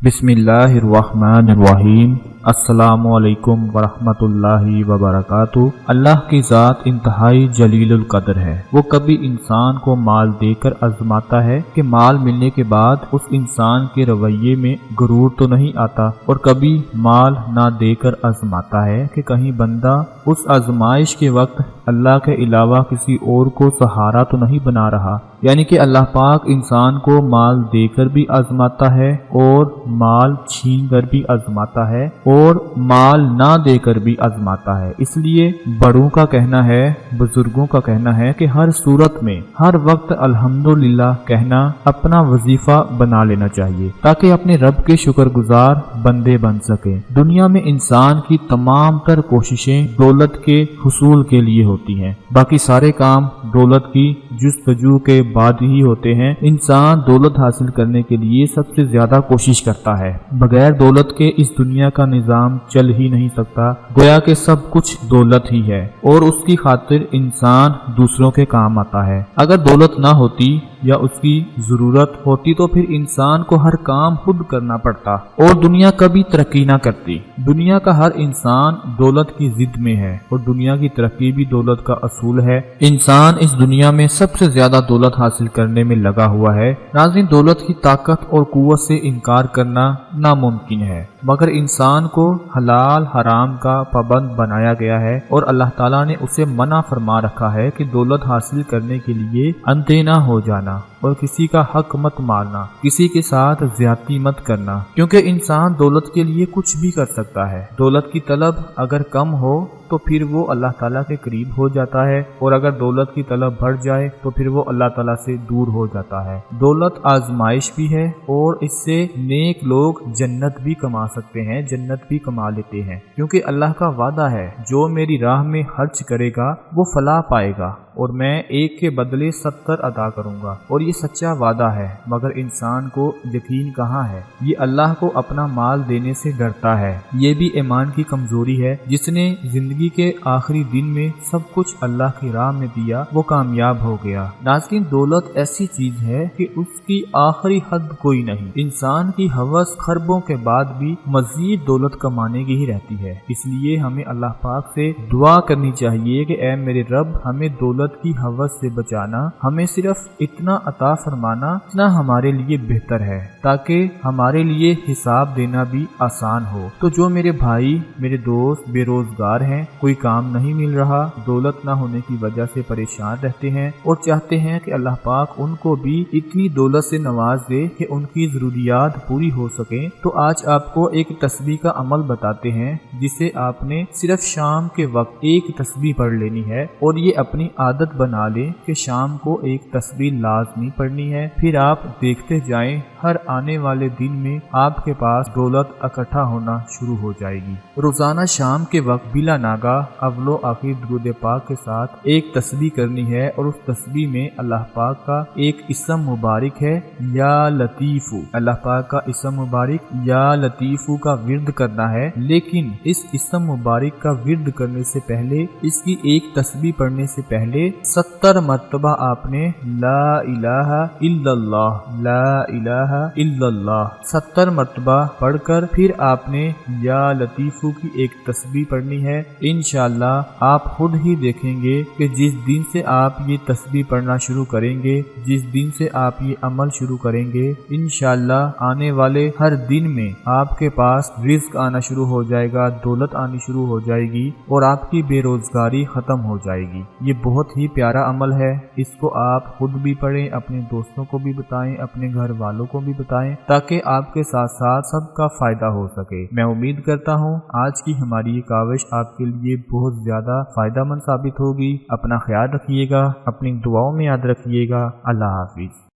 बिस्मिल्लाहिर्रहमानिर्रहीम। अस्सलामुअलैकुम वरहमतुल्लाहि वबरकातुहू। अल्लाह की ज़ात इंतहाई जलीलुल कद्र है। वो कभी इंसान को माल देकर आजमाता है कि माल मिलने के बाद उस इंसान के रवैये में गुरूर तो नहीं आता, और कभी माल ना देकर आजमाता है कि कहीं बंदा उस आजमाइश के वक्त अल्लाह के अलावा किसी और को सहारा तो नहीं बना रहा। यानी कि अल्लाह पाक इंसान को माल देकर भी आजमाता है और माल छीन कर भी आजमाता है और माल ना देकर भी आजमाता है। इसलिए बड़ों का कहना है, बुजुर्गों का कहना है कि हर सूरत में हर वक्त अल्हम्दुलिल्लाह कहना अपना वजीफा बना लेना चाहिए, ताकि अपने रब के शुक्रगुजार बंदे बन सके। दुनिया में इंसान की तमाम तर कोशिशें दौलत के हुसूल के लिए होती हैं। बाकी सारे काम दौलत की जुस्तजू के बाद ही होते हैं। इंसान दौलत हासिल करने के लिए सबसे ज्यादा कोशिश करता है। बगैर दौलत के इस दुनिया का निजाम चल ही नहीं सकता। गोया के सब कुछ दौलत ही है और उसकी खातिर इंसान दूसरों के काम आता है। अगर दौलत ना होती या उसकी जरूरत होती तो फिर इंसान को हर काम खुद करना पड़ता और दुनिया कभी तरक्की ना करती। दुनिया का हर इंसान दौलत की जिद में है और दुनिया की तरक्की भी दौलत का असूल है। इंसान इस दुनिया में सबसे ज्यादा दौलत हासिल करने में लगा हुआ है। नाज़रीन, दौलत की ताकत और कुव्वत से इनकार करना नामुमकिन है, मगर इंसान को हलाल हराम का पाबंद बनाया गया है और अल्लाह ताला ने उसे मना फरमा रखा है कि दौलत हासिल करने के लिए अंधे ना हो जाना और किसी का हक मत मारना, किसी के साथ ज्यादती मत करना, क्योंकि इंसान दौलत के लिए कुछ भी कर सकता है। दौलत की तलब अगर कम हो तो फिर वो अल्लाह ताला के करीब हो जाता है, और अगर दौलत की तलब बढ़ जाए तो फिर वो अल्लाह ताला से दूर हो जाता है। दौलत आजमाइश भी है और इससे नेक लोग जन्नत भी कमा सकते हैं, जन्नत भी कमा लेते हैं, क्योंकि अल्लाह का वादा है जो मेरी राह में खर्च करेगा वो फलाह पाएगा और मैं एक के बदले 70 अदा करूंगा। और ये सच्चा वादा है, मगर इंसान को यकीन कहाँ है। ये अल्लाह को अपना माल देने से डरता है। ये भी ईमान की कमजोरी है। जिसने जिंदगी के आखिरी दिन में सब कुछ अल्लाह की राह में दिया वो कामयाब हो गया। नाज़रीन, दौलत ऐसी चीज है कि उसकी आखिरी हद कोई नहीं। इंसान की हवस खरबों के बाद भी मजीद दौलत कमाने की ही रहती है। इसलिए हमें अल्लाह पाक से दुआ करनी चाहिए कि ऐ मेरे रब, हमें दौलत की हवस से बचाना, हमें सिर्फ इतना अता फरमाना जितना हमारे लिए बेहतर है, ताकि हमारे लिए हिसाब देना भी आसान हो। तो जो मेरे भाई मेरे दोस्त बेरोजगार हैं, कोई काम नहीं मिल रहा, दौलत ना होने की वजह से परेशान रहते हैं और चाहते हैं कि अल्लाह पाक उनको भी इतनी दौलत से नवाज दे कि उनकी जरूरियात पूरी हो सके, तो आज आपको एक तस्बीह का अमल बताते हैं जिसे आपने सिर्फ शाम के वक्त एक तस्बीह पढ़ लेनी है और ये अपनी आदत बना ले कि शाम को एक तस्बीह लाजमी पढ़नी है। फिर आप देखते जाएं, हर आने वाले दिन में आपके पास दौलत इकट्ठा होना शुरू हो जाएगी। रोजाना शाम के वक्त बिला नागा अव्वलो आखिर दुरूद पाक के साथ एक तस्बीह करनी है और उस तस्बीह में अल्लाह पाक का एक इस्म मुबारक है या लतीफू। अल्लाह पाक का इस्म मुबारक या लतीफू का विर्द करना है, लेकिन इस इस्म मुबारक का विर्द करने से पहले, इसकी एक तस्बीह पढ़ने से पहले 70 मरतबा आपने ला इलाहा इल्लल्लाह, ला इलाहा इल्लल्लाह 70 मरतबा पढ़कर फिर आपने या लतीफू की एक तस्बीह पढ़नी है। इंशाअल्लाह आप खुद ही देखेंगे कि जिस दिन से आप ये तस्बीह पढ़ना शुरू करेंगे, जिस दिन से आप ये अमल शुरू करेंगे, इंशाअल्लाह आने वाले हर दिन में आपके पास रिज्क आना शुरू हो जाएगा, दौलत आनी शुरू हो जाएगी और आपकी बेरोजगारी खत्म हो जाएगी। ये बहुत ही प्यारा अमल है। इसको आप खुद भी पढ़ें, अपने दोस्तों को भी बताएं, अपने घर वालों को भी बताएं, ताकि आपके साथ साथ सबका फायदा हो सके। मैं उम्मीद करता हूँ आज की हमारी ये काविश आपके लिए बहुत ज्यादा फायदामंद साबित होगी। अपना ख्याल रखिएगा, अपनी दुआओं में याद रखिएगा। अल्लाह हाफिज।